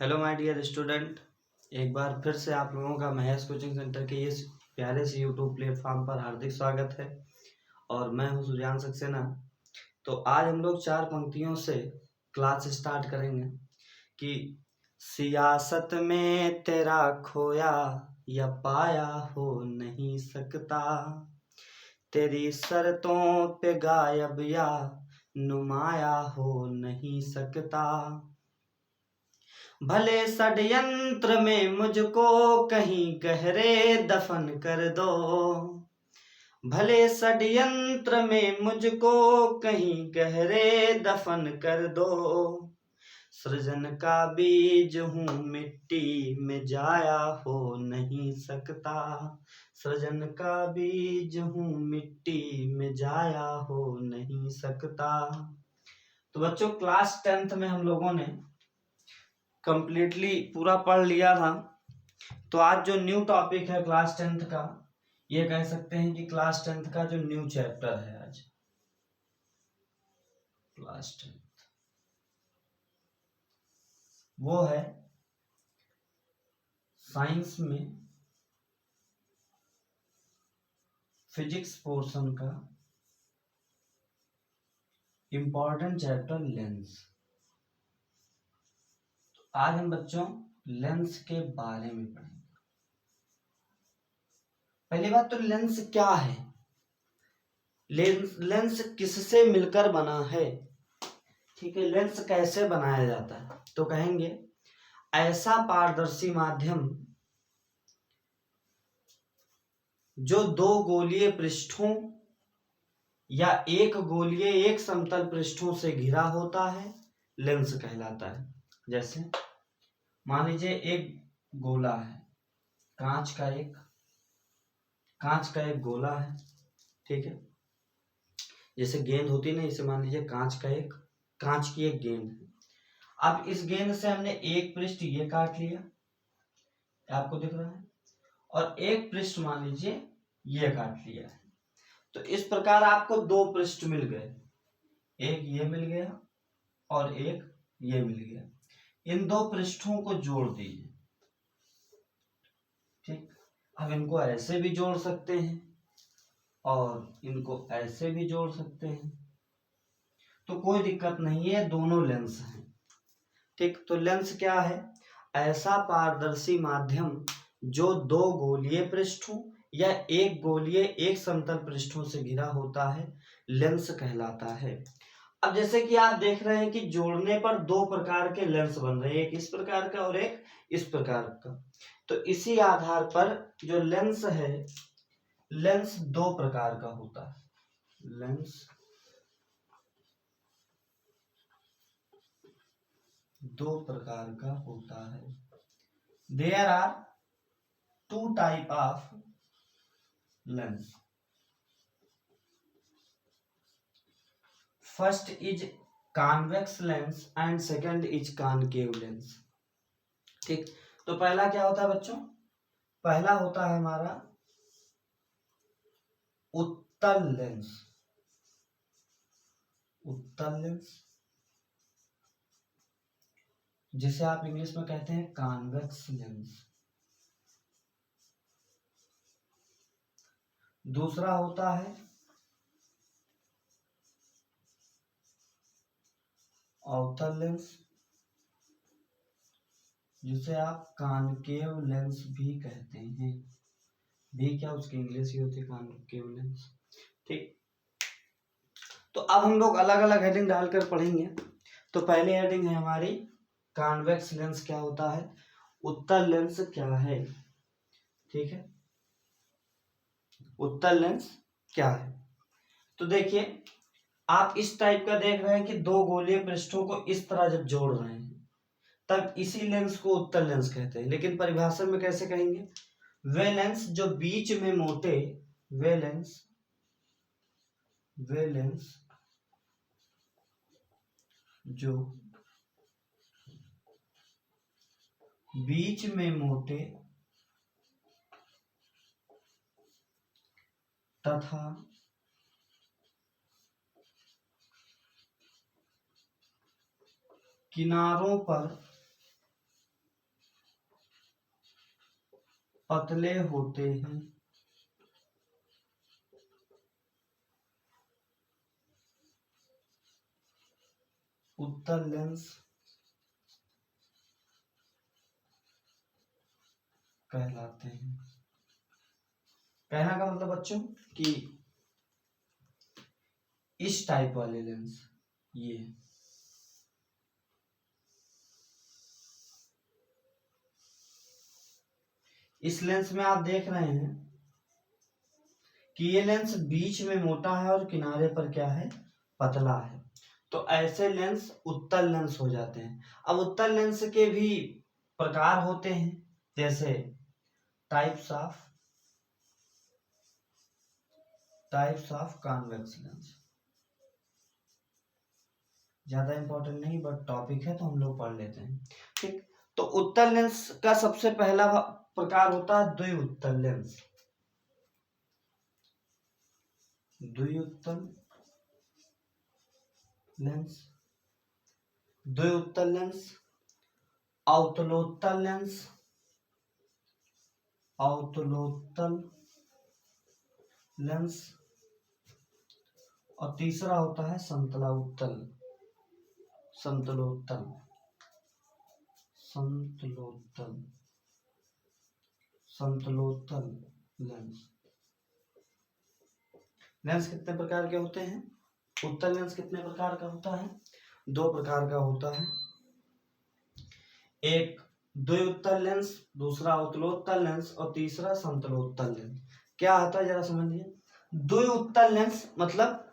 Hello my dear student. एक बार फिर से आप लोगों का महेश कोचिंग सेंटर के इस प्यारे से यूट्यूब प्लेटफॉर्म पर हार्दिक स्वागत है और मैं हूं सुजान सक्सेना। तो आज हम लोग 4 पंक्तियों से क्लास स्टार्ट करेंगे कि सियासत में तेरा खोया या पाया हो नहीं सकता, तेरी शर्तों पे गायब या नुमाया हो नहीं सकता, भले षड्यंत्र में मुझको कहीं गहरे दफन कर दो, भले षड्यंत्र में मुझको कहीं गहरे दफन कर दो, सृजन का बीज हूँ मिट्टी में जाया हो नहीं सकता, सृजन का बीज हूँ मिट्टी में जाया हो नहीं सकता। तो बच्चों क्लास 10th में हम लोगों ने कंप्लीटली पूरा पढ़ लिया था। तो आज जो न्यू टॉपिक है क्लास 10th का, ये कह सकते हैं कि क्लास 10th का जो न्यू चैप्टर है आज क्लास 10th, वो है साइंस में फिजिक्स पोर्शन का इंपॉर्टेंट चैप्टर लेंस। तो आज हम बच्चों लेंस के बारे में पढ़ेंगे। पहली बात तो लेंस क्या है, लेंस किससे मिलकर बना है, ठीक है। लेंस कैसे बनाया जाता है, तो कहेंगे ऐसा पारदर्शी माध्यम जो दो गोलीय पृष्ठों या एक गोलीय एक समतल पृष्ठों से घिरा होता है, लेंस कहलाता है। जैसे मान लीजिए एक गोला है, कांच का एक गोला है, ठीक है। जैसे गेंद होती ना, इसे मान लीजिए कांच की एक गेंद है। अब इस गेंद से हमने एक पृष्ठ ये काट लिया, आपको दिख रहा है, और एक पृष्ठ मान लीजिए ये काट लिया है। तो इस प्रकार आपको दो पृष्ठ मिल गए, एक ये मिल गया और एक ये मिल गया। इन दो पृष्ठों को जोड़ दीजिए, ठीक। अब इनको ऐसे भी जोड़ सकते हैं और इनको ऐसे भी जोड़ सकते हैं, तो कोई दिक्कत नहीं है, दोनों लेंस हैं, ठीक। तो लेंस क्या है, ऐसा पारदर्शी माध्यम जो दो गोलीय पृष्ठों या एक गोलीय एक समतल पृष्ठों से घिरा होता है, लेंस कहलाता है। अब जैसे कि आप देख रहे हैं कि जोड़ने पर दो प्रकार के लेंस बन रहे हैं, एक इस प्रकार का और एक इस प्रकार का। तो इसी आधार पर जो लेंस है, लेंस दो प्रकार का होता है, लेंस दो प्रकार का होता है। There are two type of lens. First is convex lens and second is concave lens, ठीक। तो पहला क्या होता है बच्चों, पहला होता है हमारा उत्तल लेंस, उत्तल लेंस जिसे आप इंग्लिश में कहते हैं कॉन्वेक्स लेंस। दूसरा होता है अवतल लेंस जिसे आप कॉनकेव लेंस भी कहते हैं। भी क्या उसकी इंग्लिश ही होती है कॉनकेव लेंस, ठीक। तो अब हम लोग अलग अलग हेडिंग डालकर पढ़ेंगे। तो पहली हेडिंग है हमारी कॉन्वेक्स लेंस क्या होता है, उत्तल लेंस क्या है, ठीक है। उत्तल लेंस क्या है, तो देखिए आप इस टाइप का देख रहे हैं कि दो गोलीय पृष्ठों को इस तरह जब जोड़ रहे हैं तब इसी लेंस को उत्तल लेंस कहते हैं। लेकिन परिभाषा में कैसे कहेंगे, वे लेंस जो बीच में मोटे, वे लेंस जो बीच में मोटे तथा किनारों पर पतले होते हैं। उत्तल लेंस कहलाते हैं। कहना का मतलब बच्चों कि इस टाइप वाले लेंस, ये इस लेंस में आप देख रहे हैं कि ये लेंस बीच में मोटा है और किनारे पर क्या है, पतला है। तो ऐसे लेंस उत्तल लेंस हो जाते हैं। अब उत्तल लेंस के भी प्रकार होते हैं, जैसे टाइप्स ऑफ कॉन्वेक्स लेंस। ज्यादा इंपॉर्टेंट नहीं, बट टॉपिक है तो हम लोग पढ़ लेते हैं। ठीक, तो उत्तल लेंस का सबसे पहला प्रकार होता है द्विउत्तल लेंस। द्विउत्तल लेंस, द्विउत्तल लेंस, अवतलोत्तल लेंस, अवतलोत्तल लेंस, और तीसरा होता है समतलोत्तल, समतलोत्तल, समतलोत्तल, समतलोत्तल लेंस। लेंस कितने प्रकार के होते हैं? उत्तल लेंस कितने प्रकार का होता है? 2 प्रकार का होता है। एक द्विउत्तल लेंस, दूसरा अवतलोत्तल लेंस, और तीसरा समतलोत्तल लेंस। क्या आता है जरा समझिए। द्विउत्तल लेंस मतलब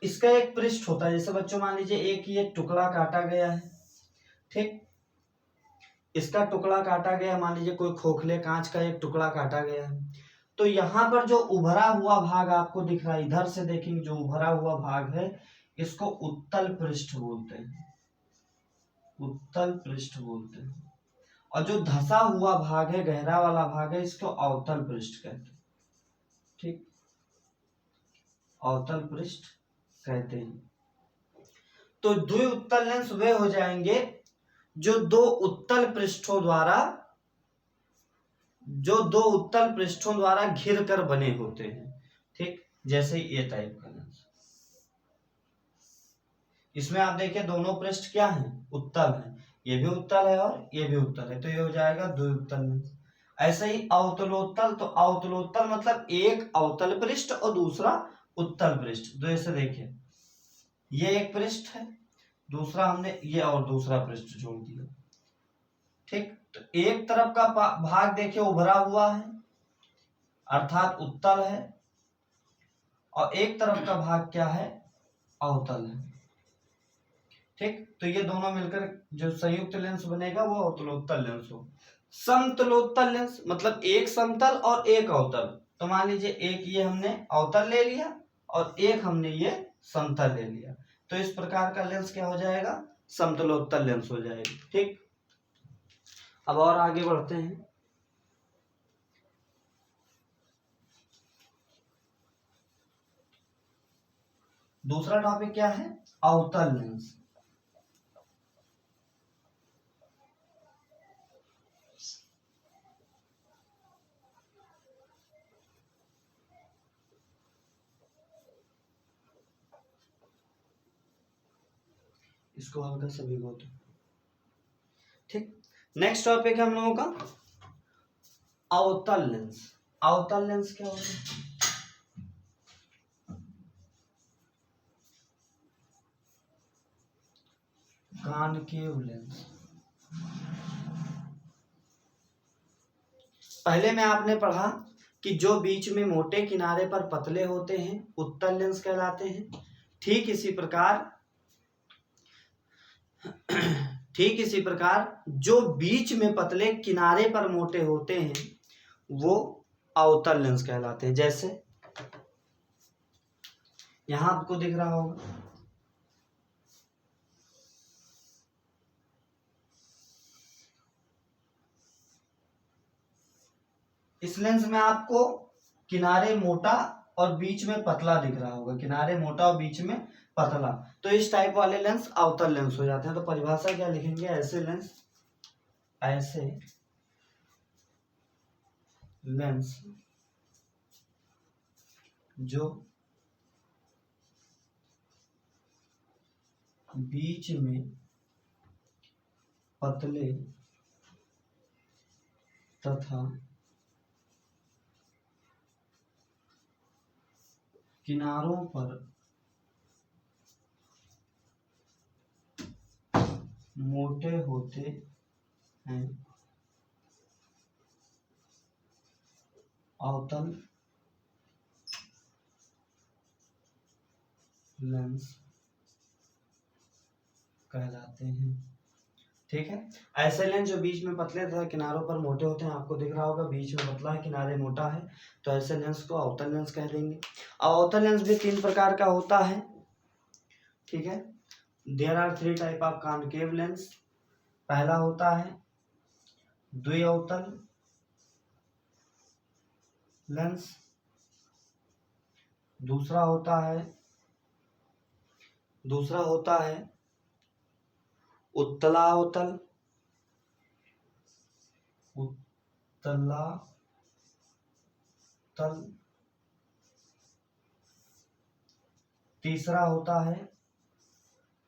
इसका एक पृष्ठ होता है। जैसे बच्चों मान लीजिए एक ये टुकड़ा काटा गया है, ठीक, इसका टुकड़ा काटा गया, मान लीजिए कोई खोखले कांच का एक टुकड़ा काटा गया है, तो यहाँ पर जो उभरा हुआ भाग आपको दिख रहा है, इधर से देखेंगे जो उभरा हुआ भाग है, इसको उत्तल पृष्ठ बोलते हैं, उत्तल पृष्ठ बोलते हैं। और जो धसा हुआ भाग है, गहरा वाला भाग है, इसको अवतल पृष्ठ कहते हैं। ठीक, अवतल पृष्ठ कहते हैं। तो द्विउत्तल लेंस वे हो जाएंगे जो दो उत्तल पृष्ठों द्वारा घिर कर बने होते हैं। ठीक, जैसे ये टाइप का लेंस, इसमें आप देखिए दोनों पृष्ठ क्या हैं, उत्तल हैं। ये भी उत्तल है और ये भी उत्तल है, तो ये हो जाएगा द्विउत्तल लेंस। ऐसे ही अवतलोत्तल, तो अवतलोत्तल मतलब एक अवतल पृष्ठ और दूसरा उत्तल पृष्ठ। तो ऐसे देखिए ये एक पृष्ठ है, दूसरा हमने ये और दूसरा पृष्ठ जोड़ दिया। ठीक, तो एक तरफ का भाग देखिए उभरा हुआ है अर्थात उत्तल है, और एक तरफ का भाग क्या है, अवतल है। ठीक, तो ये दोनों मिलकर जो संयुक्त लेंस बनेगा वो अवतलोत्तल लेंस हो। समतलोत्तल लेंस मतलब एक समतल और एक अवतल। तो मान लीजिए एक ये हमने अवतल ले लिया और एक हमने ये समतल ले लिया, तो इस प्रकार का लेंस क्या हो जाएगा, समतलोत्तल लेंस हो जाएगा। ठीक, अब और आगे बढ़ते हैं। दूसरा टॉपिक क्या है, अवतल लेंस। इसको हल्का सा भिगो दो। ठीक, नेक्स्ट टॉपिक है हम लोगों का अवतल लेंस। अवतल लेंस क्या होता है, कॉनकेव लेंस। पहले में आपने पढ़ा कि जो बीच में मोटे किनारे पर पतले होते हैं उत्तल लेंस कहलाते हैं। ठीक इसी प्रकार जो बीच में पतले किनारे पर मोटे होते हैं वो अवतल लेंस कहलाते हैं। जैसे यहां आपको दिख रहा होगा, इस लेंस में आपको किनारे मोटा और बीच में पतला दिख रहा होगा, किनारे मोटा और बीच में पतला, तो इस टाइप वाले लेंस अवतल लेंस हो जाते हैं। तो परिभाषा क्या लिखेंगे, ऐसे लेंस जो बीच में पतले तथा किनारों पर मोटे होते हैं, अवतल लेंस कहलाते हैं। ठीक है, ऐसे लेंस जो बीच में पतले तथा किनारों पर मोटे होते हैं, आपको दिख रहा होगा बीच में पतला है किनारे मोटा है, तो ऐसे लेंस को अवतल लेंस कह देंगे। अब अवतल लेंस भी 3 प्रकार का होता है। ठीक है, there are 3 type of concave lens. पहला होता है द्विअवतल लेंस, दूसरा होता है उत्तलावतल, तीसरा होता है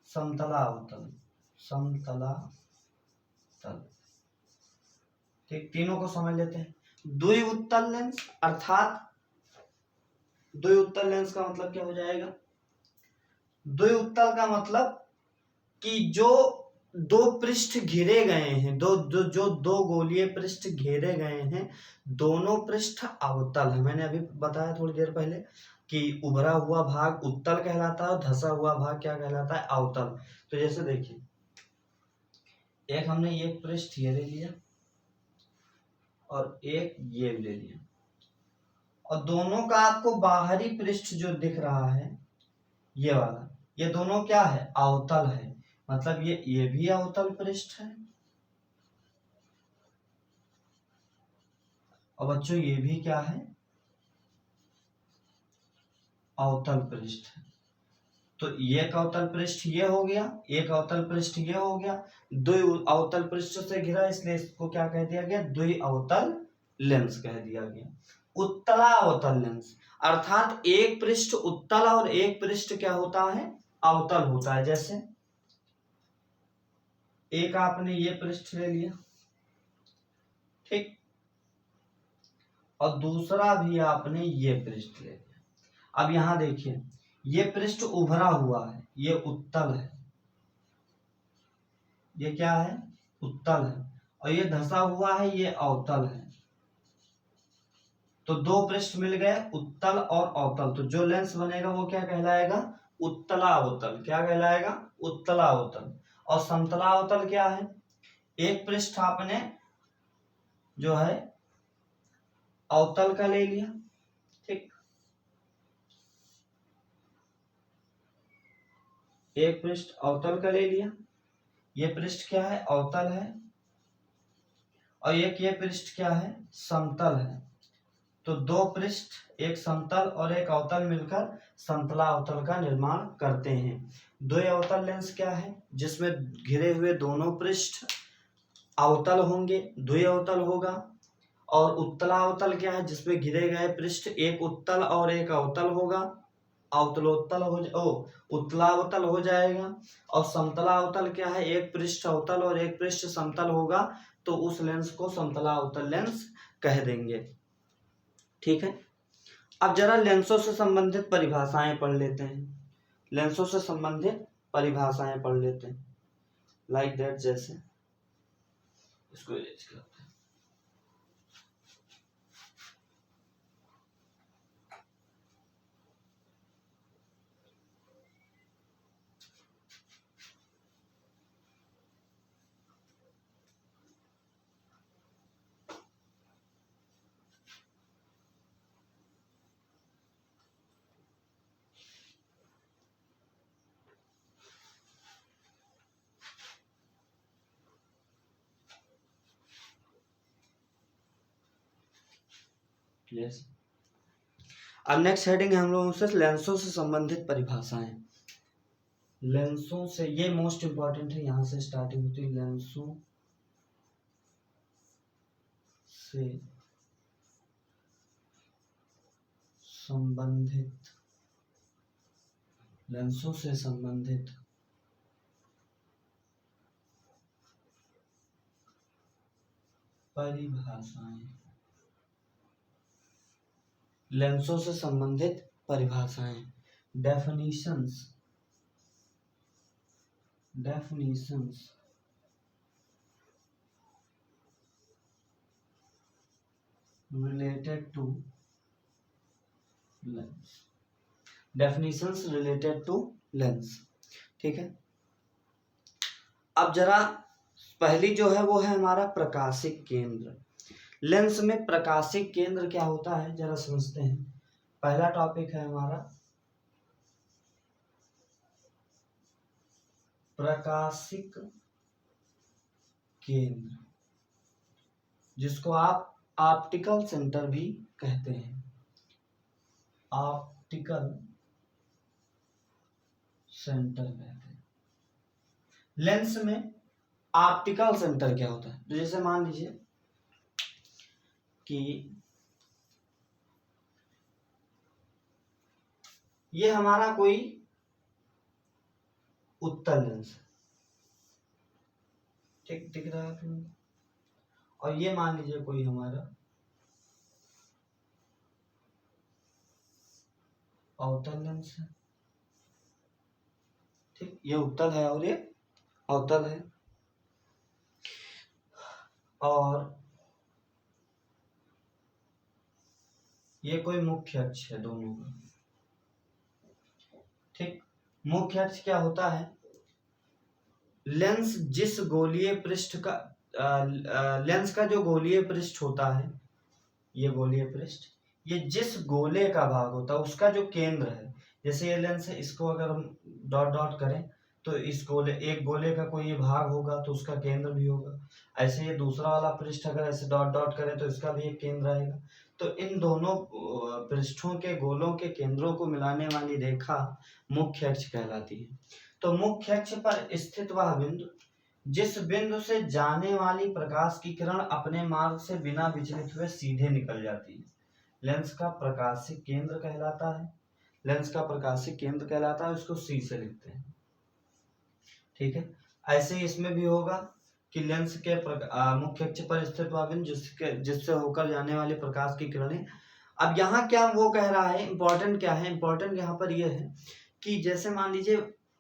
समतलावतल। ठीक, तीनों को समझ लेते हैं। द्विउत्तल लेंस अर्थात द्विउत्तल लेंस का मतलब क्या हो जाएगा? द्विउत्तल का मतलब कि जो दो पृष्ठ घिरे गए हैं, दो गोलीय पृष्ठ घेरे गए हैं, दोनों पृष्ठ अवतल है। मैंने अभी बताया थोड़ी देर पहले कि उभरा हुआ भाग उत्तल कहलाता है और धसा हुआ भाग क्या कहलाता है? अवतल। तो जैसे देखिए, एक हमने ये पृष्ठ ये ले लिया और एक ये ले लिया, और दोनों का आपको बाहरी पृष्ठ जो दिख रहा है ये वाला, ये दोनों क्या है? अवतल है। मतलब ये भी अवतल पृष्ठ है और बच्चों ये भी क्या है? अवतल पृष्ठ है। तो एक अवतल पृष्ठ ये हो गया, एक अवतल पृष्ठ ये हो गया, दो अवतल पृष्ठ से घिरा, इसलिए इसको क्या कह दिया गया? द्विअवतल लेंस कह दिया गया। उत्तलावतल लेंस अर्थात एक पृष्ठ उत्तल और एक पृष्ठ क्या होता है? अवतल होता है। जैसे एक आपने ये पृष्ठ ले लिया, ठीक, और दूसरा भी आपने ये पृष्ठ ले लिया। अब यहां देखिए, ये पृष्ठ उभरा हुआ है, ये उत्तल है, ये क्या है? उत्तल है, और ये धसा हुआ है, ये अवतल है। तो दो पृष्ठ मिल गए, उत्तल और अवतल, तो जो लेंस बनेगा वो क्या कहलाएगा? उत्तलावतल। क्या कहलाएगा? उत्तलावतल। और समतलावतल क्या है? एक पृष्ठ आपने जो है अवतल का ले लिया, ठीक, एक पृष्ठ अवतल का ले लिया, ये पृष्ठ क्या है? अवतल है, और एक ये पृष्ठ क्या है? समतल है। तो दो पृष्ठ, एक समतल और एक अवतल मिलकर समतलावतल का निर्माण करते हैं। द्विअवतल लेंस क्या है? जिसमें घिरे हुए दोनों पृष्ठ अवतल होंगे, द्विअवतल होगा। और उत्तलावतल क्या है? जिसमें घिरे गए पृष्ठ एक उत्तल और एक अवतल होगा, उत्तलावतल हो जाएगा। और समतलावतल क्या है? एक पृष्ठ अवतल और एक पृष्ठ समतल होगा, तो उस लेंस को समतलावतल लेंस कह देंगे। ठीक है, अब जरा लेंसों से संबंधित परिभाषाएं पढ़ लेते हैं। लेंसों से संबंधित परिभाषाएं पढ़ लेते हैं, लाइक दैट। जैसे इसको इरेज करते हैं। यस, अब नेक्स्ट हेडिंग है हम लोगों से लेंसों से संबंधित परिभाषाएं। लेंसों से, ये मोस्ट इंपॉर्टेंट है, यहां से स्टार्टिंग होती है। लेंसों से संबंधित, लेंसों से संबंधित परिभाषाएं, लेंसों से संबंधित परिभाषाएं, definitions, definitions related to lens, definitions related to lens. ठीक है, अब जरा पहली जो है वो है हमारा प्रकाशिक केंद्र। लेंस में प्रकाशिक केंद्र क्या होता है जरा समझते हैं। पहला टॉपिक है हमारा प्रकाशिक केंद्र, जिसको आप ऑप्टिकल सेंटर भी कहते हैं। ऑप्टिकल सेंटर कहते हैं। लेंस में ऑप्टिकल सेंटर क्या होता है, तो जैसे मान लीजिए कि ये हमारा कोई उत्तल लेंस, ठीक दिख रहा है आपको, और ये मान लीजिए कोई हमारा अवतल लेंस है। ठीक, ये उत्तल है और ये अवतल है, और ये कोई मुख्य अक्ष है दोनों का। ठीक, मुख्य अक्ष क्या होता है, लेंस जिस गोलीय पृष्ठ का लेंस का जो गोलीय पृष्ठ होता है, ये गोलीय पृष्ठ, ये जिस गोले का भाग होता है उसका जो केंद्र है, जैसे ये लेंस है, इसको अगर हम डॉट डॉट करें तो इस गोले, एक गोले का कोई ये भाग होगा तो उसका केंद्र भी होगा। ऐसे ये दूसरा वाला पृष्ठ अगर ऐसे डॉट डॉट करें तो इसका भी एक केंद्र आएगा। तो इन दोनों पृष्ठों के गोलों के केंद्रों को मिलाने वाली रेखा मुख्य अक्ष कहलाती है। तो मुख्य अक्ष पर स्थित वह बिंदु जिस बिंदु से जाने वाली प्रकाश की किरण अपने मार्ग से बिना विचलित हुए सीधे निकल जाती है, लेंस का प्रकाशिक केंद्र कहलाता है। लेंस का प्रकाशिक केंद्र कहलाता है, उसको सी से लिखते हैं। ठीक है, ऐसे ही इसमें भी होगा कि लेंस के मुख्य अक्ष पर स्थित वह बिंदु जिससे होकर जाने वाली प्रकाश की किरणें। अब यहाँ क्या वो कह रहा है, इंपॉर्टेंट क्या है, इंपॉर्टेंट यहाँ पर यह है कि जैसे मान लीजिए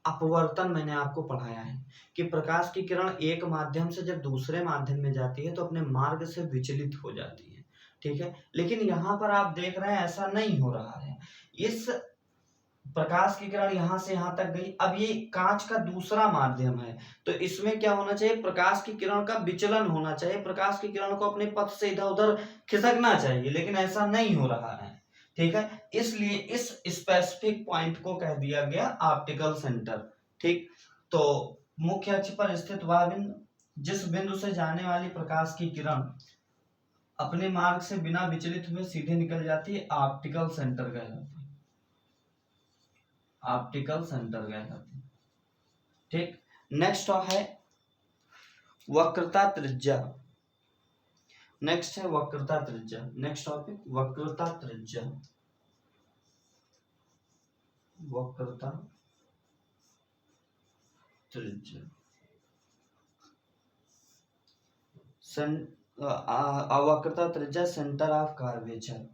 अपवर्तन मैंने आपको पढ़ाया है कि प्रकाश की किरण एक माध्यम से जब दूसरे माध्यम में जाती है तो अपने मार्ग से विचलित हो जाती है। ठीक है, लेकिन यहाँ पर आप देख रहे हैं ऐसा नहीं हो रहा है। इस प्रकाश की किरण यहां से यहां तक गई, अब ये कांच का दूसरा माध्यम है तो इसमें क्या होना चाहिए, प्रकाश की किरण का विचलन होना चाहिए, प्रकाश की किरण को अपने पथ से इधर उधर खिसकना चाहिए, लेकिन ऐसा नहीं हो रहा है। ठीक है, इसलिए इस स्पेसिफिक पॉइंट को कह दिया गया ऑप्टिकल सेंटर। ठीक, तो मुख्य अक्ष पर स्थित वह बिंदु जिस बिंदु से जाने वाली प्रकाश की किरण अपने मार्ग से बिना विचलित हुए सीधे निकल जाती है, ऑप्टिकल सेंटर कहलाती है। ऑप्टिकल सेंटर कहलाती है। ठीक, नेक्स्ट है वक्रता त्रिज्या। नेक्स्ट है वक्रता त्रिज्या। नेक्स्ट टॉपिक वक्रता त्रिज्या। वक्रता त्रिज्या वक्रता त्रिज्या centre of curvature,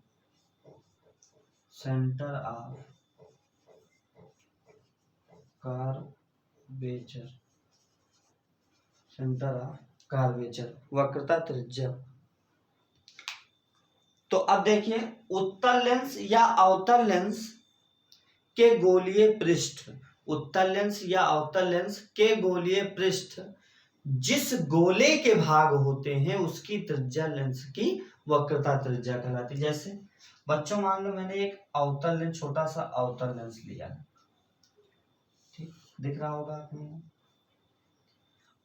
centre of curvature, centre of curvature, वक्रता त्रिज्या। तो अब देखिए उत्तल लेंस या अवतल लेंस के गोलीय पृष्ठ, उत्तल लेंस या अवतल लेंस के गोलीय पृष्ठ जिस गोले के भाग होते हैं उसकी त्रिज्या लेंस की वक्रता त्रिज्या कहलाती है। जैसे बच्चों मान लो मैंने एक अवतल लेंस, छोटा सा अवतल लेंस लिया है, ठीक दिख रहा होगा आपको।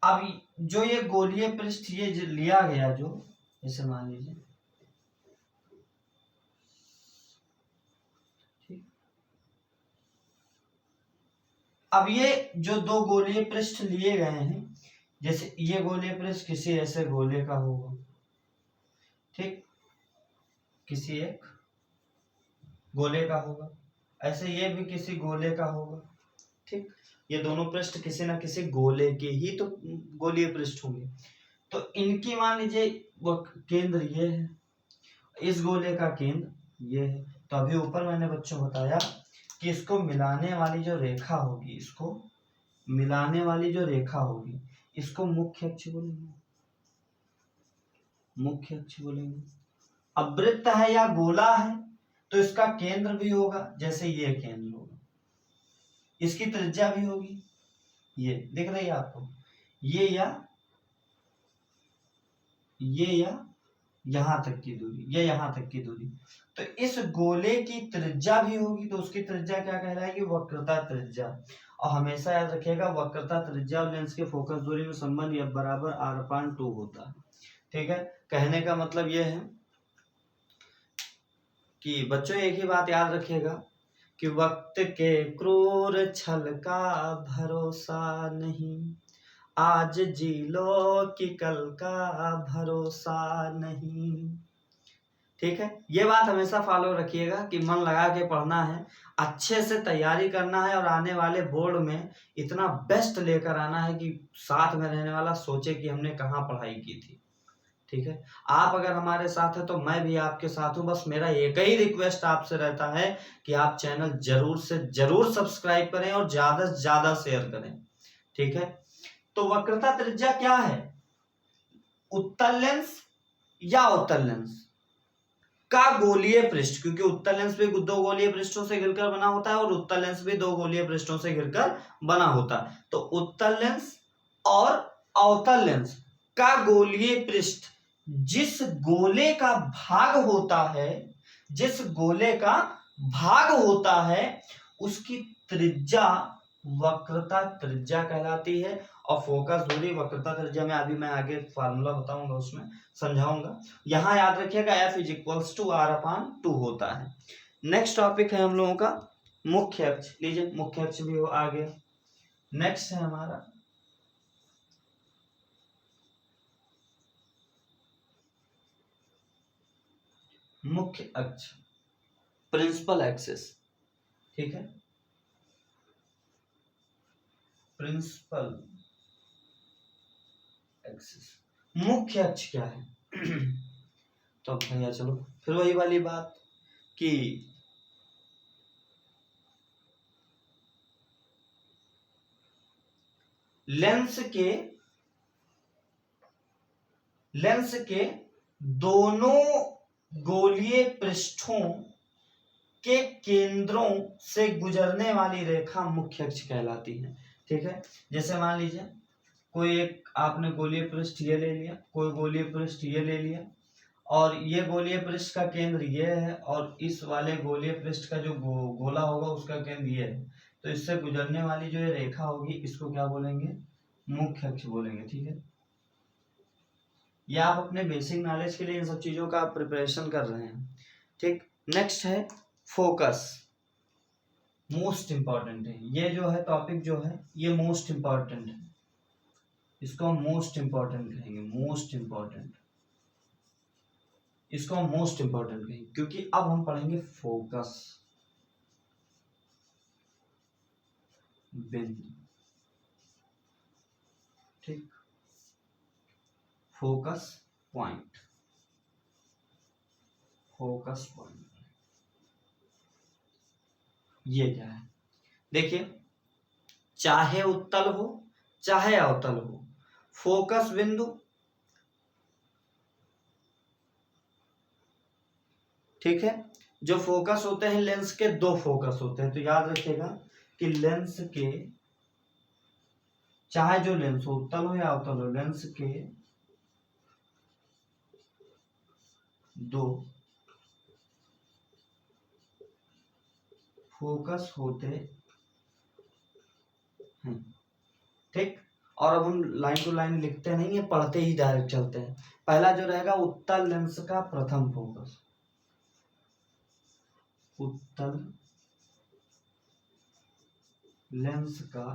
अब जो ये गोलीय पृष्ठ ये लिया गया, जो जैसे मान लीजिए, अब ये जो दो गोलीय पृष्ठ लिए गए हैं, जैसे ये गोलीय पृष्ठ किसी ऐसे गोले का होगा, ठीक, किसी एक गोले का होगा, ऐसे ये भी किसी गोले का होगा। ठीक, ये दोनों पृष्ठ किसी ना किसी गोले के ही तो गोलीय पृष्ठ होंगे। तो इनकी मान लीजिए वो केंद्र ये है, इस गोले का केंद्र ये है। तो अभी ऊपर मैंने बच्चों बताया कि इसको मिलाने वाली जो रेखा होगी, इसको मिलाने वाली जो रेखा होगी, इसको मुख्य अक्ष बोलेंगे, मुख्य अक्ष बोलेंगे। अब वृत्त है या गोला है तो इसका केंद्र भी होगा, जैसे ये केंद्र होगा, इसकी त्रिज्या भी होगी, ये दिख रही है आपको, ये या यहां तक की दूरी, ये यहां तक की दूरी। तो इस गोले की त्रिज्या भी होगी, तो उसकी त्रिज्या क्या कहलाएगी? वक्रता त्रिज्या। और हमेशा याद रखिएगा वक्रता त्रिज्या और लेंस के फोकस दूरी में संबंध F बराबर R/2 होता है। ठीक है, कहने का मतलब ये है कि बच्चों एक ही बात याद रखिएगा कि वक्त के क्रूर छल का भरोसा नहीं, आज जी लो कि कल का भरोसा नहीं। ठीक है, ये बात हमेशा फॉलो रखिएगा कि मन लगा के पढ़ना है, अच्छे से तैयारी करना है और आने वाले बोर्ड में इतना बेस्ट लेकर आना है कि साथ में रहने वाला सोचे कि हमने कहाँ पढ़ाई की थी। ठीक है, आप अगर हमारे साथ हैं तो मैं भी आपके साथ हूं। बस मेरा एक ही रिक्वेस्ट आपसे रहता है कि आप चैनल जरूर से जरूर सब्सक्राइब करें और ज्यादा से ज्यादा शेयर करें। ठीक है, तो वक्रता त्रिज्या क्या है? उत्तल लेंस या उत्तल लेंस का गोलीय पृष्ठ, क्योंकि उत्तल लेंस भी दो गोलीय पृष्ठों से घिरकर बना होता है और उत्तल लेंस भी दो गोलीय पृष्ठों से घिरकर बना होता है। तो उत्तल लेंस और अवतल लेंस का गोलीय पृष्ठ जिस गोले का भाग होता है, जिस गोले का भाग होता है उसकी त्रिज्या वक्रता त्रिज्या कहलाती है। और फोकस दूरी वक्रता त्रिज्या में अभी मैं आगे फार्मूला बताऊंगा, उसमें समझाऊंगा। यहां याद रखिएगा F = R/2 होता है। नेक्स्ट टॉपिक है हम लोगों का मुख्य अक्ष। लीजिए मुख्य अक्ष भी वो आ गया। नेक्स्ट है हमारा मुख्य अक्ष, प्रिंसिपल एक्सिस। ठीक है, प्रिंसिपल एक्सिस, मुख्य अक्ष क्या है? तो भैया चलो फिर वही वाली बात कि लेंस के दोनों गोलीय पृष्ठों के केंद्रों से गुजरने वाली रेखा मुख्य अक्ष कहलाती है। ठीक है, जैसे मान लीजिए कोई एक आपने गोलीय पृष्ठ ये ले लिया, कोई गोलीय पृष्ठ ये ले लिया, और ये गोलीय पृष्ठ का केंद्र ये है और इस वाले गोलीय पृष्ठ का जो गोला होगा उसका केंद्र ये है। तो इससे गुजरने वाली जो ये रेखा होगी इसको क्या बोलेंगे? मुख्य अक्ष बोलेंगे। ठीक है, ये आप अपने बेसिक नॉलेज के लिए इन सब चीजों का प्रिपरेशन कर रहे हैं। ठीक, नेक्स्ट है फोकस, मोस्ट इंपॉर्टेंट है। ये जो है टॉपिक जो है ये मोस्ट इंपॉर्टेंट है, इसको हम मोस्ट इंपॉर्टेंट कहेंगे, मोस्ट इंपॉर्टेंट, इसको हम मोस्ट इंपॉर्टेंट कहेंगे क्योंकि अब हम पढ़ेंगे फोकस बिंदु। ठीक, फोकस पॉइंट, फोकस पॉइंट ये क्या है? देखिए, चाहे उत्तल हो चाहे अवतल हो, फोकस बिंदु, ठीक है, जो फोकस होते हैं लेंस के दो फोकस होते हैं। तो याद रखिएगा कि लेंस के, चाहे जो लेंस हो उत्तल हो या अवतल हो, लेंस के दो फोकस होते हैं। ठीक, और अब हम लाइन टू लाइन लिखते नहीं है, पढ़ते ही डायरेक्ट चलते हैं। पहला जो रहेगा उत्तल लेंस का प्रथम फोकस, उत्तल लेंस का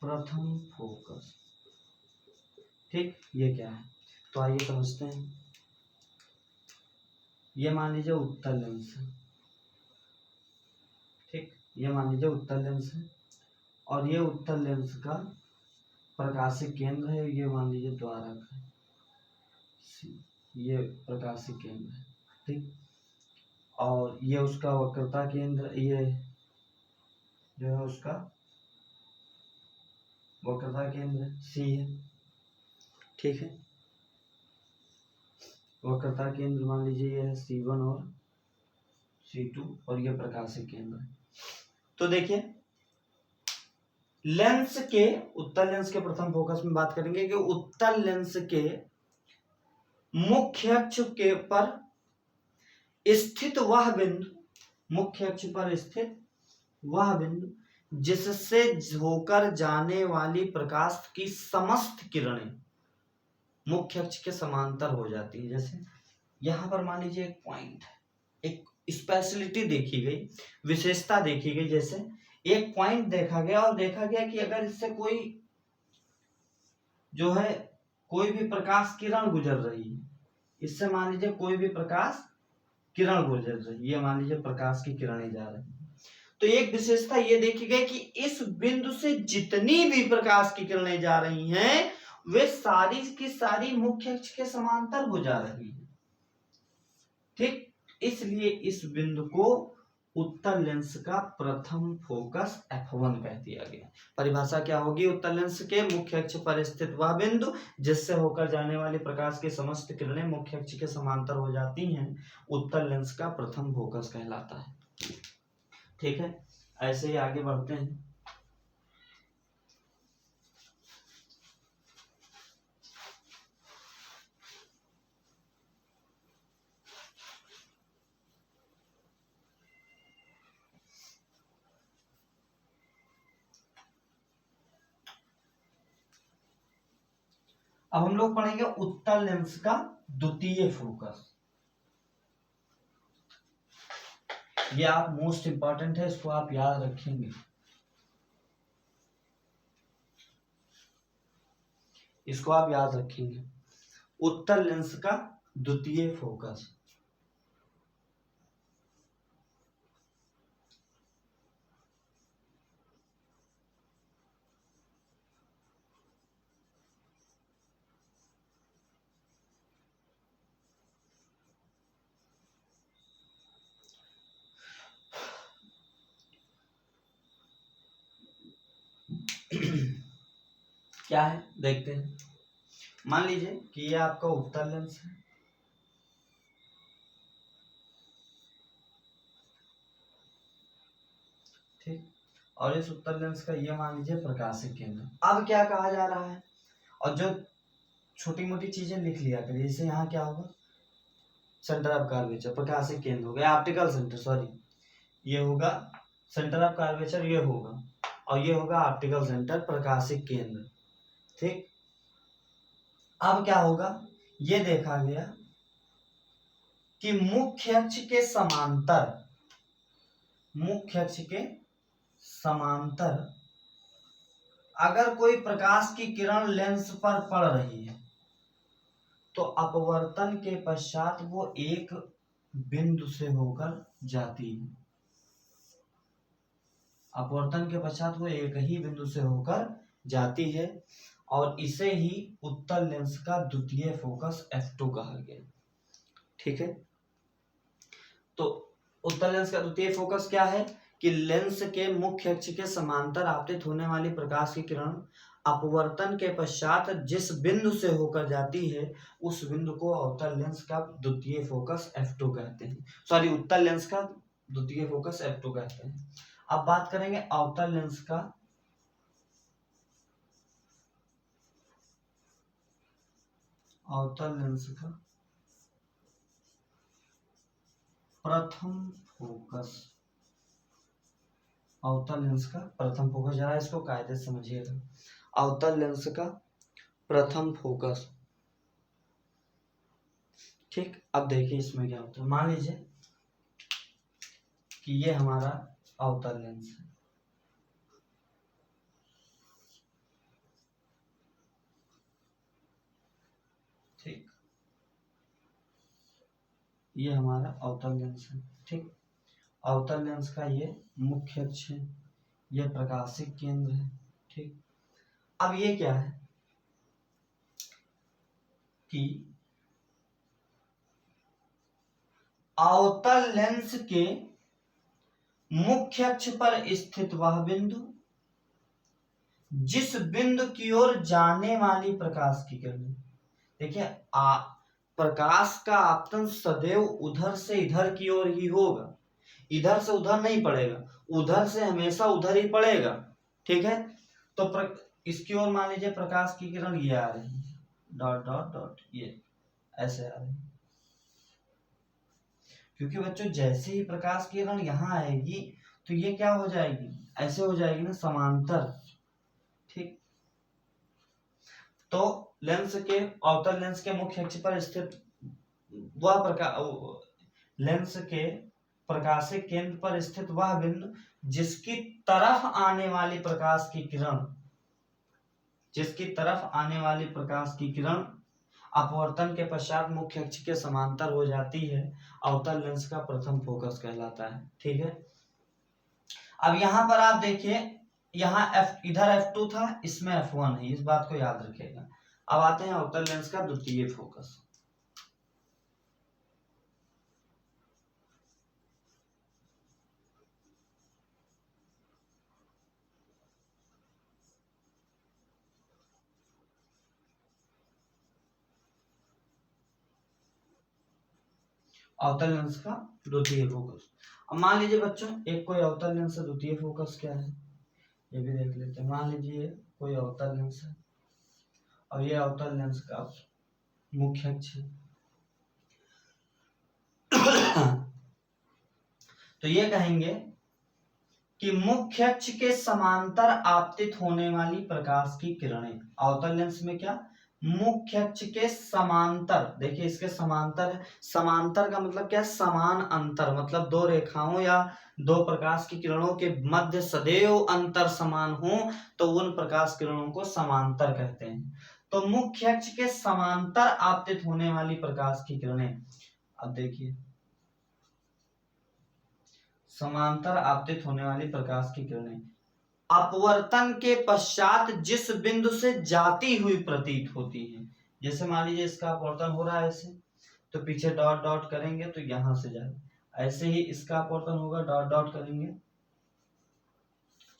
प्रथम फोकस। ठीक, ये क्या है? तो आइए समझते हैं। ये मान लीजिए उत्तल लेंस है, ठीक, ये मान लीजिए उत्तल लेंस है, और ये उत्तल लेंस का प्रकाशिक केंद्र है, ये मान लीजिए द्वारक है, ये प्रकाशिक केंद्र है, ठीक, और ये उसका वक्रता केंद्र, ये जो है उसका वक्रता केंद्र सी है, ठीक है, वक्रता केंद्र मान लीजिए ये है C1 और C2, और ये प्रकाशिक केंद्र है। तो देखिए लेंस के, उत्तल लेंस के प्रथम फोकस में बात करेंगे कि उत्तल लेंस के मुख्य अक्ष के पर स्थित वह बिंदु, मुख्य अक्ष पर स्थित वह बिंदु जिससे होकर जाने वाली प्रकाश की समस्त किरणें मुख्य अक्ष के समांतर हो जाती है। जैसे यहां पर मान लीजिए एक पॉइंट, एक स्पेशलिटी देखी गई, विशेषता देखी गई, जैसे एक पॉइंट देखा गया और देखा गया कि अगर इससे कोई जो है कोई भी प्रकाश किरण गुजर रही है, इससे मान लीजिए कोई भी प्रकाश किरण गुजर रही है, ये मान लीजिए प्रकाश की किरणें जा रही है, तो एक विशेषता ये देखी गई कि इस बिंदु से जितनी भी प्रकाश की किरणें जा रही हैं वे सारी की सारी मुख्य अक्ष के समांतर हो जा रही है, ठीक, इसलिए इस बिंदु को उत्तल लेंस का प्रथम फोकस F1 कह दिया गया। परिभाषा क्या होगी? उत्तल लेंस के मुख्य अक्ष पर स्थित वह बिंदु जिससे होकर जाने वाली प्रकाश की समस्त किरणें मुख्य अक्ष के समांतर हो जाती हैं, उत्तल लेंस का प्रथम फोकस कहलाता है, ठीक है। ऐसे ही आगे बढ़ते हैं। अब हम लोग पढ़ेंगे उत्तल लेंस का द्वितीय फोकस। ये आप मोस्ट इंपॉर्टेंट है, इसको आप याद रखेंगे। इसको आप याद रखेंगे, उत्तल लेंस का द्वितीय फोकस। क्या है देखते हैं। मान लीजिए कि ये आपका उत्तल लेंस है, ठीक, और इस उत्तल लेंस का ये मान लीजिए प्रकाशिक केंद्र। अब क्या कहा जा रहा है, और जो छोटी मोटी चीजें लिख लिया करिए, जैसे यहाँ क्या होगा, सेंटर ऑफ कर्वेचर, प्रकाशिक केंद्र हो गया, ऑप्टिकल सेंटर, सॉरी ये होगा सेंटर ऑफ कर्वेचर, ये होगा, और ये होगा ऑप्टिकल सेंटर, प्रकाशिक केंद्र, ठीक। अब क्या होगा, ये देखा गया कि मुख्य अक्ष के समांतर, मुख्य अक्ष के समांतर अगर कोई प्रकाश की किरण लेंस पर पड़ रही है तो अपवर्तन के पश्चात वो एक बिंदु से होकर जाती है, अपवर्तन के पश्चात वो एक ही बिंदु से होकर जाती है, और इसे ही उत्तल लेंस का द्वितीय फोकस F2 कहा गया, ठीक है। तो उत्तल लेंस का द्वितीय फोकस क्या है कि लेंस के मुख्य अक्ष के समांतर आपतित होने वाली प्रकाश की किरण अपवर्तन के पश्चात जिस बिंदु से होकर जाती है उस बिंदु को अवतल लेंस का द्वितीय फोकस F2 कहते हैं, सॉरी उत्तल लेंस का द्वितीय फोकस F2 कहते हैं। अब बात करेंगे अवतल लेंस का प्रथम फोकस। अवतल लेंस का प्रथम फोकस, जरा इसको कायदे से समझिएगा। अवतल लेंस का प्रथम फोकस, ठीक। अब देखिए इसमें क्या होता है, मान लीजिए कि ये हमारा अवतल लेंस है, ठीक। ये हमारा अवतल लेंस है। ठीक, अवतल लेंस का ये मुख्य अक्ष है, ये प्रकाशिक केंद्र है। ठीक, अब ये क्या है कि अवतल लेंस के मुख्य अक्ष पर स्थित वह बिंदु जिस बिंदु की ओर जाने वाली प्रकाश की किरण, देखिए प्रकाश का आपतन सदैव उधर से इधर की ओर ही होगा, इधर से उधर नहीं पड़ेगा, उधर से हमेशा उधर ही पड़ेगा। ठीक है, तो इसकी ओर मान लीजिए प्रकाश की किरण ये आ रही है, डॉट डॉट डॉट, ये ऐसे आ रही है, क्योंकि बच्चों जैसे ही प्रकाश की किरण यहाँ आएगी तो ये क्या हो जाएगी, ऐसे हो जाएगी ना, समांतर। ठीक, तो लेंस के अवतल लेंस के मुख्य अक्ष पर स्थित वह लेंस के प्रकाशिक केंद्र पर स्थित वह बिंदु जिसकी तरफ आने वाली प्रकाश की किरण, जिसकी तरफ आने वाली प्रकाश की किरण अपवर्तन के पश्चात मुख्य अक्ष के समांतर हो जाती है, अवतल लेंस का प्रथम फोकस कहलाता है। ठीक है, अब यहां पर आप देखिए, यहाँ इधर F2 था, इसमें F1 है, इस बात को याद रखिएगा। अब आते हैं अवतल लेंस का द्वितीय फोकस। अवतल लेंस का द्वितीय फोकस, अब मान लीजिए बच्चों एक कोई अवतल लेंस का द्वितीय फोकस क्या है, ये भी देख लेते हैं। मान लीजिए कोई अवतल लेंस है और ये अवतल लेंस का मुख्य अक्ष है। तो ये कहेंगे कि मुख्य अक्ष के समांतर आपतित होने वाली प्रकाश की किरणें, अवतल लेंस में क्या, मुख्य अक्ष के समांतर, देखिए इसके समांतर है, समांतर का मतलब क्या, समान अंतर, मतलब दो रेखाओं या दो प्रकाश की किरणों के मध्य सदैव अंतर समान हो तो उन प्रकाश किरणों को समांतर कहते हैं। तो मुख्य अक्ष के समांतर आपतित होने वाली प्रकाश की किरणें, अब देखिए समांतर आपतित होने वाली प्रकाश की किरणें अपवर्तन के पश्चात जिस बिंदु से जाती हुई प्रतीत होती है, जैसे मान लीजिए इसका अपवर्तन हो रहा है ऐसे, तो पीछे डॉट डॉट करेंगे तो यहां से जाए, ऐसे ही इसका अपवर्तन होगा, डॉट डॉट करेंगे,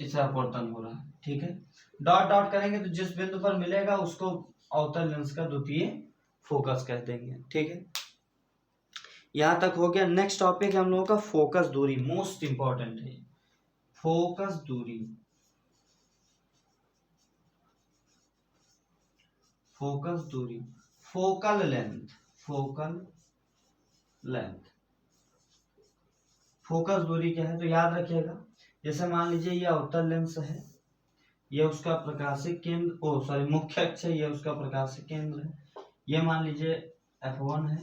इसका अपवर्तन हो रहा है। ठीक है, डॉट डॉट करेंगे तो जिस बिंदु पर मिलेगा उसको अवतल लेंस का द्वितीय फोकस कह देंगे। ठीक है, यहां तक हो गया। नेक्स्ट टॉपिक हम लोगों का फोकस दूरी, मोस्ट इंपॉर्टेंट है फोकस दूरी। फोकस दूरी, focal length, focal length, focus दूरी क्या है तो याद रखिएगा, जैसे मान लीजिए ये अवतल लेंस है, ये उसका प्रकाशिक केंद्र, सॉरी मुख्य अक्ष है, ये उसका प्रकाशिक केंद्र है, ये मान लीजिए F1 है,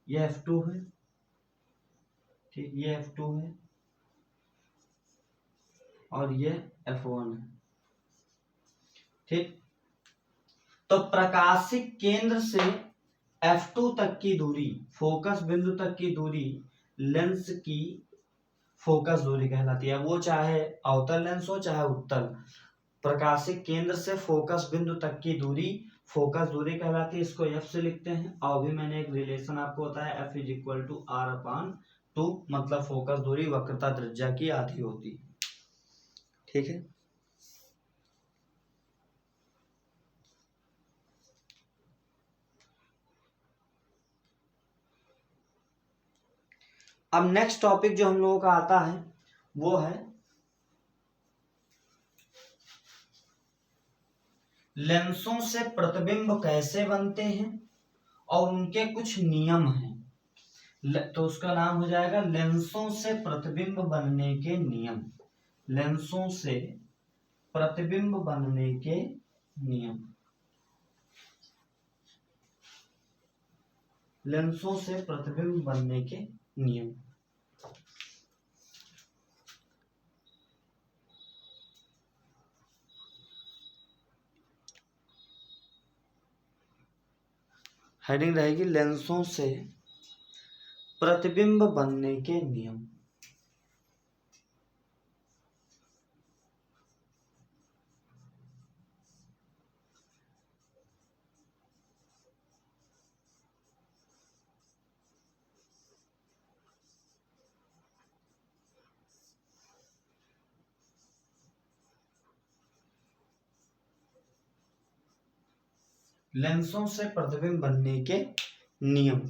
ये F2 है, ठीक, ये F2 है और ये F1 है। ठीक, तो प्रकाशिक केंद्र से F2 तक की दूरी, फोकस बिंदु तक की दूरी लेंस की फोकस दूरी कहलाती है। वो चाहे अवतल लेंस हो चाहे उत्तल, प्रकाशिक केंद्र से फोकस बिंदु तक की दूरी फोकस दूरी कहलाती है। इसको F से लिखते हैं, और अभी मैंने एक रिलेशन आपको बताया, F is equal to R/2, मतलब फोकस दूरी वक्रता त्रिज्या की आधी होती है। ठीक है, अब नेक्स्ट टॉपिक जो हम लोगों का आता है वो है लेंसों से प्रतिबिंब कैसे बनते हैं और उनके कुछ नियम हैं। तो उसका नाम हो जाएगा लेंसों से प्रतिबिंब बनने के नियम, लेंसों से प्रतिबिंब बनने के नियम, लेंसों से प्रतिबिंब बनने के नियम। हेडिंग रहेगी लेंसों से प्रतिबिंब बनने के नियम। लेंसों से प्रतिबिंब बनने के नियम।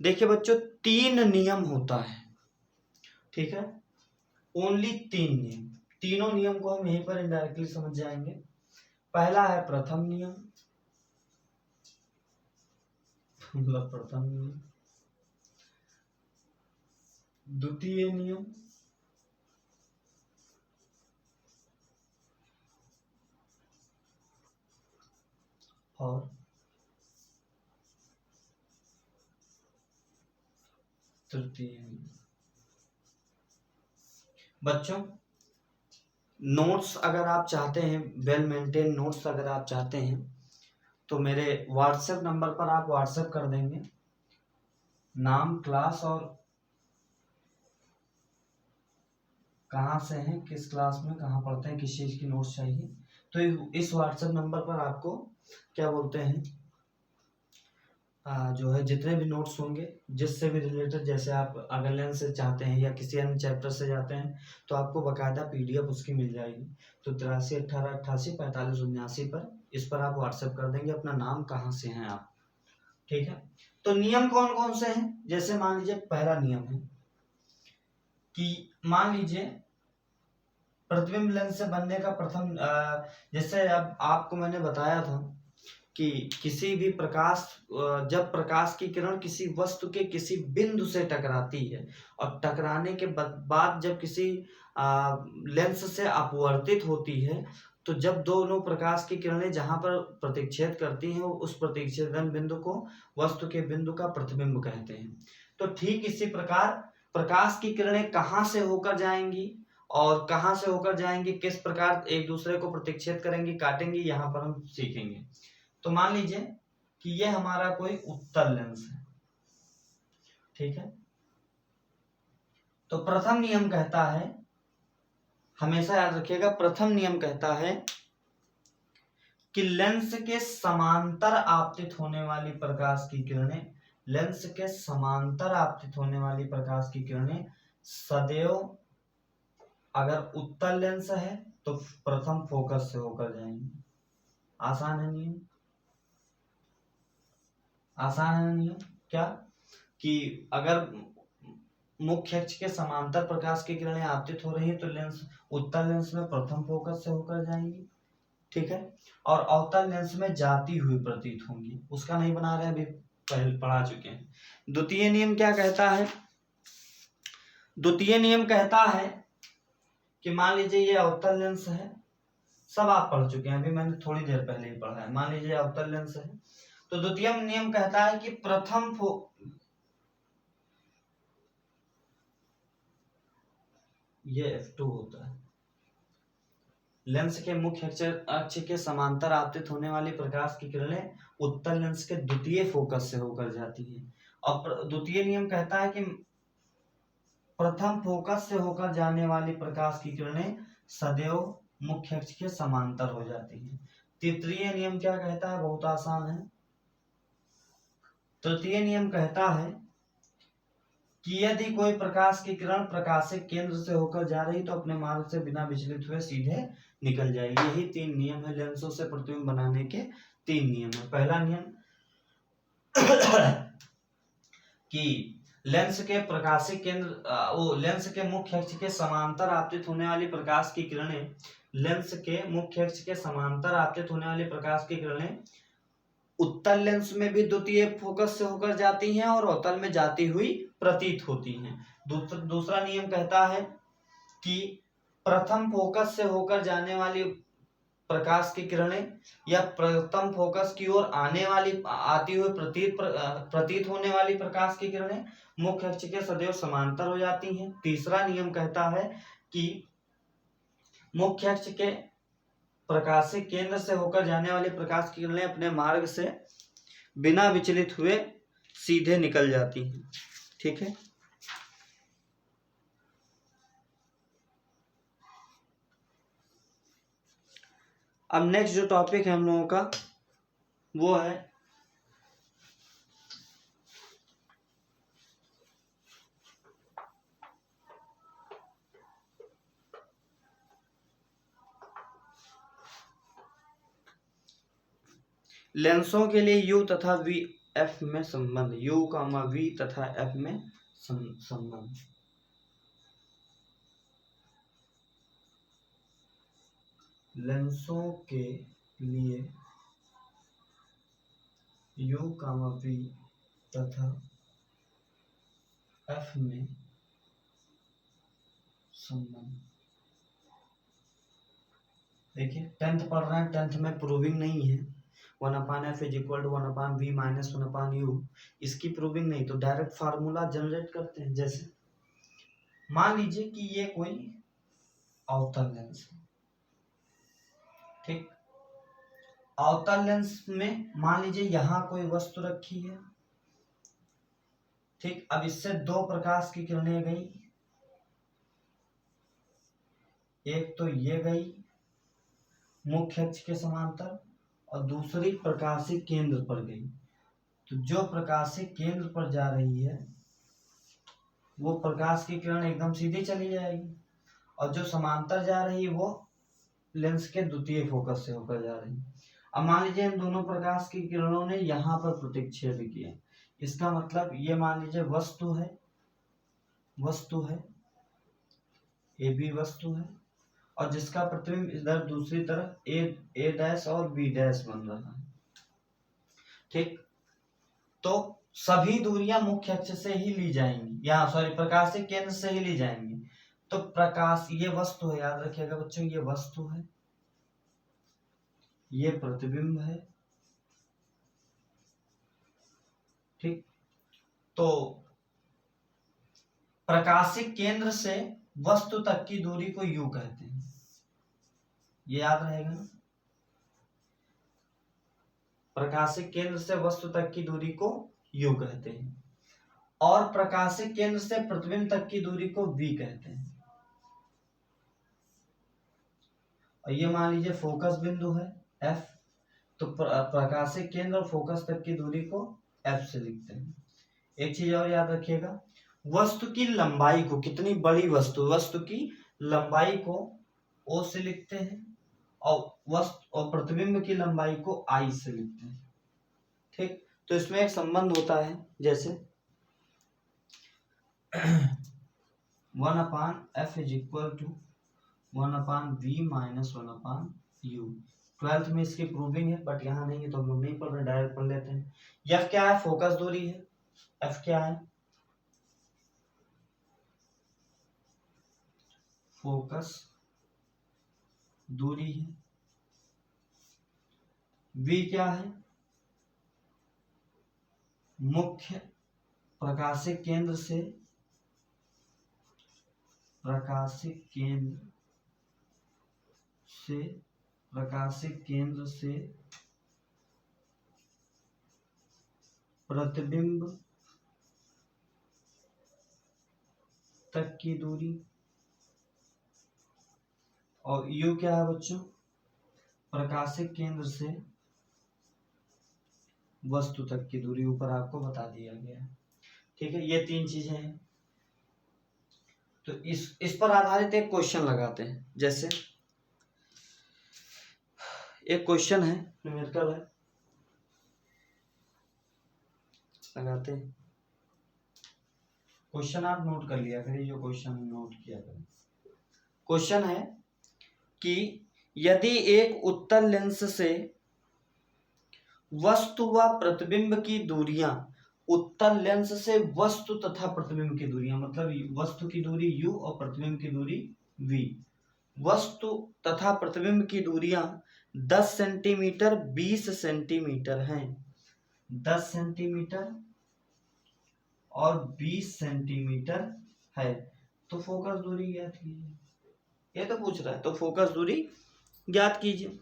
देखिए बच्चों, 3 नियम होता है, ठीक है, ओनली 3 नियम। तीनों नियम को हम यहीं पर इनडायरेक्टली समझ जाएंगे। पहला है प्रथम नियम, मतलब प्रथम नियम। द्वितीय नियम, और तृतीय नियम। बच्चों, नोट्स अगर आप चाहते हैं, वेल मेंटेन नोट्स अगर आप चाहते हैं, तो मेरे व्हाट्सएप नंबर पर आप व्हाट्सएप कर देंगे, नाम, क्लास और कहाँ से हैं, किस क्लास में कहाँ पढ़ते हैं, किस चीज़ की नोट्स चाहिए, तो इस व्हाट्सएप नंबर पर आपको क्या बोलते हैं, जो है जितने भी नोट्स होंगे जिससे भी रिलेटेड, जैसे आप अगर लेंस से चाहते हैं या किसी अन्य चैप्टर से जाते हैं, तो आपको बकायदा PDF उसकी मिल जाएगी। तो 83 18 88 45 79 पर, इस पर आप व्हाट्सएप कर देंगे अपना नाम, कहाँ से हैं आप, ठीक है। तो नियम कौन कौन से हैं, जैसे मान लीजिए पहला नियम है कि मान लीजिए प्रतिबिंब लेंस से बनने का प्रथम, जैसे अब आपको मैंने बताया था कि किसी भी प्रकाश, जब प्रकाश की किरण किसी वस्तु के किसी बिंदु से टकराती है और टकराने के बाद जब किसी लेंस से अपवर्तित होती है, तो जब दोनों प्रकाश की किरणें जहां पर प्रतिच्छेद करती हैं, उस प्रतिच्छेदन बिंदु को वस्तु के बिंदु का प्रतिबिंब कहते हैं। तो ठीक इसी प्रकार प्रकाश की किरणें कहाँ से होकर जाएंगी और कहाँ से होकर जाएंगी, किस प्रकार एक दूसरे को प्रतिच्छेद करेंगी, काटेंगी, यहाँ पर हम सीखेंगे। तो मान लीजिए कि ये हमारा कोई उत्तल लेंस है, ठीक है। तो प्रथम नियम कहता है, हमेशा याद रखिएगा, प्रथम नियम कहता है कि लेंस के समांतर आपतित होने वाली प्रकाश की किरणें, लेंस के समांतर आपतित होने वाली प्रकाश की किरणें सदैव, अगर उत्तल लेंस है तो प्रथम फोकस से होकर जाएंगी। आसान है नियम, आसान है नियम। क्या कि अगर मुख्य अक्ष के समांतर प्रकाश की किरणें आपतित हो रही है तो लेंस, उत्तल लेंस में प्रथम फोकस से होकर जाएंगी, ठीक है, और अवतल लेंस में जाती हुई प्रतीत होंगी। उसका नहीं बना रहे, अभी पहले पढ़ा चुके हैं। द्वितीय नियम क्या कहता है, द्वितीय नियम कहता है कि मान लीजिए ये अवतल लेंस है, सब आप पढ़ चुके हैं, अभी मैंने थोड़ी देर पहले ही पढ़ा है। मान लीजिए अवतल लेंस है, तो द्वितीय नियम कहता है कि प्रथम ये F2 होता है, लेंस के मुख्य अक्ष के समांतर आपतित होने वाली प्रकाश की किरणें उत्तल लेंस के द्वितीय फोकस से होकर जाती है। और द्वितीय नियम कहता है कि प्रथम फोकस से होकर जाने वाली प्रकाश की किरणें सदैव मुख्य अक्ष के समांतर हो जाती हैं। तृतीय नियम क्या कहता है, बहुत आसान है। तृतीय नियम कहता है कि यदि कोई प्रकाश की किरण प्रकाशिक केंद्र से होकर जा रही तो अपने मार्ग से बिना विचलित हुए सीधे निकल जाएगी। यही 3 नियम है, लेंसों से प्रतिबिंब बनाने के 3 नियम है। पहला नियम कि लेंस के प्रकाशिक केंद्र, लेंस के मुख्य अक्ष के समांतर आपतित होने वाली प्रकाश की किरणें, लेंस के मुख्य अक्ष के समांतर आपतित होने वाली प्रकाश की किरणें उत्तल लेंस में भी द्वितीय फोकस से होकर जाती हैं और अवतल में जाती हुई प्रतीत होती हैं। दूसरा नियम कहता है कि प्रथम फोकस से होकर जाने वाली प्रकाश की किरणें या प्रथम फोकस की ओर आती हुई प्रतीत होने वाली प्रकाश की किरणें मुख्य अक्ष के सदैव समांतर हो जाती हैं। तीसरा नियम कहता है कि मुख्य अक्ष के प्रकाशिक केंद्र से होकर जाने वाली प्रकाश की किरणें अपने मार्ग से बिना विचलित हुए सीधे निकल जाती हैं। ठीक है। अब नेक्स्ट जो टॉपिक है हम लोगों का वो है लेंसों के लिए यू तथा वी एफ में संबंध, यू कामा वी तथा एफ में संबंध। लेंसों के लिए यू कामा वी तथा एफ में संबंध। देखिए 10th पढ़ रहे हैं, 10th में प्रूविंग नहीं है 1/f is equal to 1/v minus 1/u, इसकी प्रूविंग नहीं, तो डायरेक्ट फार्मूला जनरेट करते हैं। जैसे मान लीजिए कि ये कोई अवतल लेंस है, ठीक। अवतल लेंस में मान लीजिए यहां कोई वस्तु रखी है, ठीक। अब इससे दो प्रकाश की किरणें गई, एक तो ये गई मुख्य अक्ष के समांतर और दूसरी प्रकाशीय केंद्र पर गई। तो जो प्रकाशीय केंद्र पर जा रही है वो प्रकाश की किरण एकदम सीधी चली जाएगी, और जो समांतर जा रही है वो लेंस के द्वितीय फोकस से होकर जा रही है। अब मान लीजिए इन दोनों प्रकाश की किरणों ने यहाँ पर प्रतिच्छेद किया, इसका मतलब ये मान लीजिए वस्तु है ए बी वस्तु है, और जिसका प्रतिबिंब इधर दूसरी तरफ ए डैश और बी डैश बन रहा है, ठीक। तो सभी दूरियां मुख्य अक्ष से ही ली जाएंगी, यहाँ सॉरी प्रकाशीय केंद्र से ही ली जाएंगी। तो प्रकाश ये वस्तु है, याद रखिएगा बच्चों, ये वस्तु है, ये प्रतिबिंब है, ठीक। तो प्रकाशिक केंद्र से वस्तु तक की दूरी को यू कहते हैं, ये याद रहेगा ना। प्रकाशिक केंद्र से वस्तु तक की दूरी को यू कहते हैं, और प्रकाशिक केंद्र से प्रतिबिंब तक की दूरी को वी कहते हैं। और ये मान लीजिए फोकस बिंदु है एफ, तो प्रकाशिक केंद्र और फोकस तक की दूरी को एफ से लिखते हैं। एक चीज और याद रखिएगा, वस्तु की लंबाई को, कितनी बड़ी वस्तु की लंबाई को ओ से लिखते हैं, और प्रतिबिंब की लंबाई को आई से लिखते हैं, ठीक। तो इसमें एक संबंध होता है, जैसे 1/f is equal to 1/v minus 1/u। 12th में इसकी प्रूविंग है, बट यहाँ नहीं है तो हम लोग नहीं पढ़ रहे, डायरेक्ट पढ़ लेते हैं। एफ क्या है? फोकस दूरी है। एफ क्या है? फोकस दूरी है। वी क्या है? मुख्य प्रकाशिक केंद्र से प्रतिबिंब तक की दूरी। और यू क्या है बच्चों? प्रकाशिक केंद्र से वस्तु तक की दूरी, ऊपर आपको बता दिया गया है, ठीक है। ये तीन चीजें हैं। तो इस पर आधारित एक क्वेश्चन लगाते हैं। जैसे एक क्वेश्चन है, न्यूमेरिकल है, लगाते हैं। क्वेश्चन आप नोट कर लिया करिए, जो क्वेश्चन नोट किया करें। क्वेश्चन है कि यदि एक उत्तल लेंस से वस्तु व प्रतिबिंब की दूरियां, उत्तल लेंस से वस्तु तथा प्रतिबिंब की दूरियां, मतलब वस्तु की दूरी u और प्रतिबिंब की दूरी v, वस्तु तथा प्रतिबिंब की दूरियां 10 सेंटीमीटर 20 सेंटीमीटर हैं। 10 सेंटीमीटर और 20 सेंटीमीटर है, तो फोकस दूरी ज्ञात कीजिए। ये तो पूछ रहा है, तो फोकस दूरी ज्ञात कीजिए।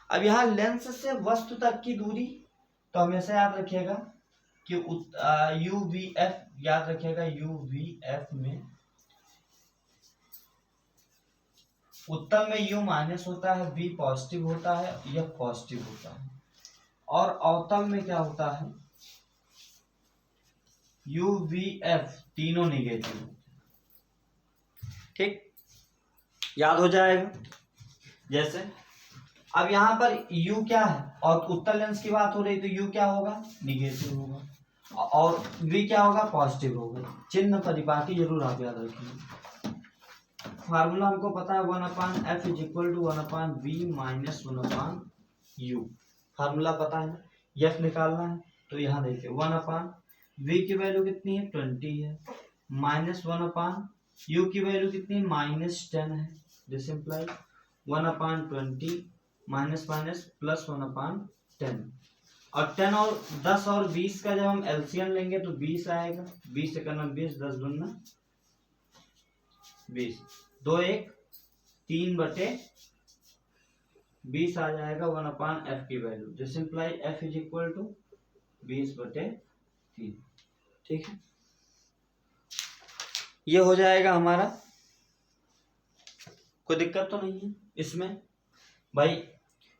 अब यहाँ लेंस से वस्तु तक की दूरी, तो हमेशा याद रखिएगा कि यू वी एफ याद रखिएगा UVF में उत्तल में U माइनस होता है, V पॉजिटिव होता है, F पॉजिटिव होता है, और अवतल में क्या होता है UVF तीनों निगेटिव। ठीक, याद हो जाएगा। जैसे अब यहाँ पर U क्या है और उत्तल लेंस की बात हो रही तो U क्या होगा निगेटिव होगा और V क्या होगा पॉजिटिव होगा। चिन्ह परिपाटी जरूर आप याद रखिए। फार्मूला हमको पता है 1/f is equal to 1/v minus 1/u। Formula पता है, f निकालना है तो यहाँ देखिए 1/v की वैल्यू कितनी है 20 है, माइनस 1/u की वैल्यू कितनी -10 है। This imply 1/20 minus minus plus 1/10 और 10 और 10 और 20 का जब हम एलसीएम लेंगे तो 20 आएगा। 20 से करना 20, 10 दूना 20, 2 1 3/20 आ जाएगा 1/f की value. This imply f is equal to 20/3। ठीक है, ये हो जाएगा हमारा। कोई दिक्कत तो नहीं है इसमें भाई।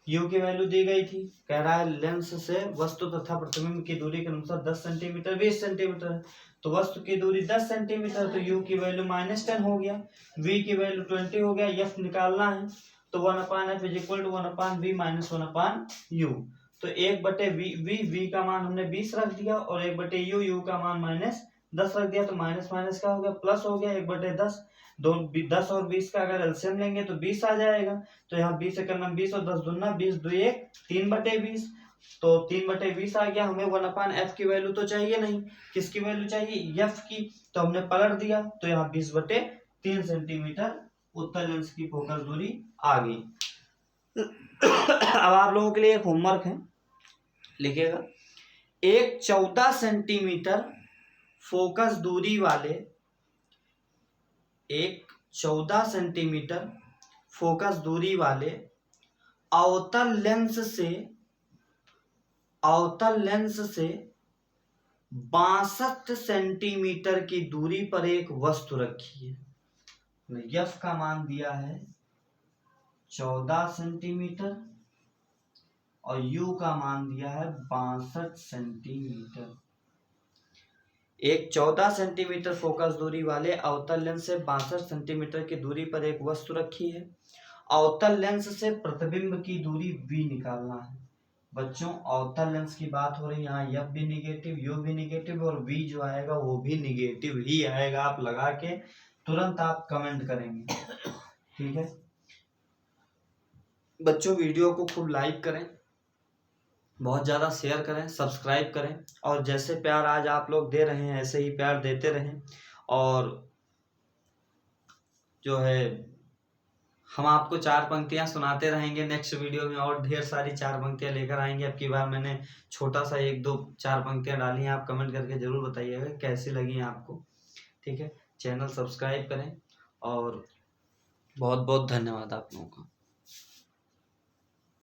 u की वैल्यू दी गई थी, कह रहा है लेंस से वस्तु तथा प्रतिबिंब की दूरी के अनुसार 10 सेंटीमीटर 20 सेंटीमीटर है, तो वस्तु की दूरी 10 सेंटीमीटर, तो u की वैल्यू -10 हो गया, v की वैल्यू 20 हो गया, f निकालना है तो 1/f is equal to 1/v minus 1/u। तो 1/v का मान हमने 20 रख दिया और 1/u का मान -10 रख दिया, तो माइनस माइनस का हो गया प्लस हो गया 1/10। 10 और 20 का अगर एलसीएम लेंगे तो 20 आ जाएगा, तो यहाँ 20 से करना 20 और 10 दूना 20, 2 1 3/20, तो 3/20 आ गया। हमें 1/f की वैल्यू तो चाहिए नहीं, किसकी वैल्यू चाहिए f की, तो हमने पलट दिया तो यहाँ 20/3 सेंटीमीटर उत्तल लेंस की फोकस दूरी आ गई। अब आप लोगों के लिए एक होमवर्क है, लिखिएगा। एक 14 सेंटीमीटर फोकस दूरी वाले, एक 14 सेंटीमीटर फोकस दूरी वाले अवतल लेंस से 62 सेंटीमीटर की दूरी पर एक वस्तु रखी है। f का मान दिया है 14 सेंटीमीटर और u का मान दिया है 62 सेंटीमीटर। एक 14 सेंटीमीटर फोकस दूरी वाले अवतल लेंस से 62 सेंटीमीटर की दूरी पर एक वस्तु रखी है। अवतल लेंस से प्रतिबिंब की दूरी v निकालना है। बच्चों अवतल लेंस की बात हो रही है, यहाँ f भी निगेटिव, u भी निगेटिव और v जो आएगा वो भी निगेटिव ही आएगा। आप लगा के तुरंत आप कमेंट करेंगे। ठीक है बच्चों, वीडियो को खूब लाइक करें, बहुत ज़्यादा शेयर करें, सब्सक्राइब करें, और जैसे प्यार आज आप लोग दे रहे हैं ऐसे ही प्यार देते रहें। और जो है हम आपको 4 पंक्तियां सुनाते रहेंगे नेक्स्ट वीडियो में, और ढेर सारी 4 पंक्तियां लेकर आएंगे। अब की बार मैंने छोटा सा 1-2-4 पंक्तियां डाली हैं, आप कमेंट करके ज़रूर बताइएगा कैसी लगी आपको। ठीक है, चैनल सब्सक्राइब करें और बहुत बहुत धन्यवाद आप लोगों का।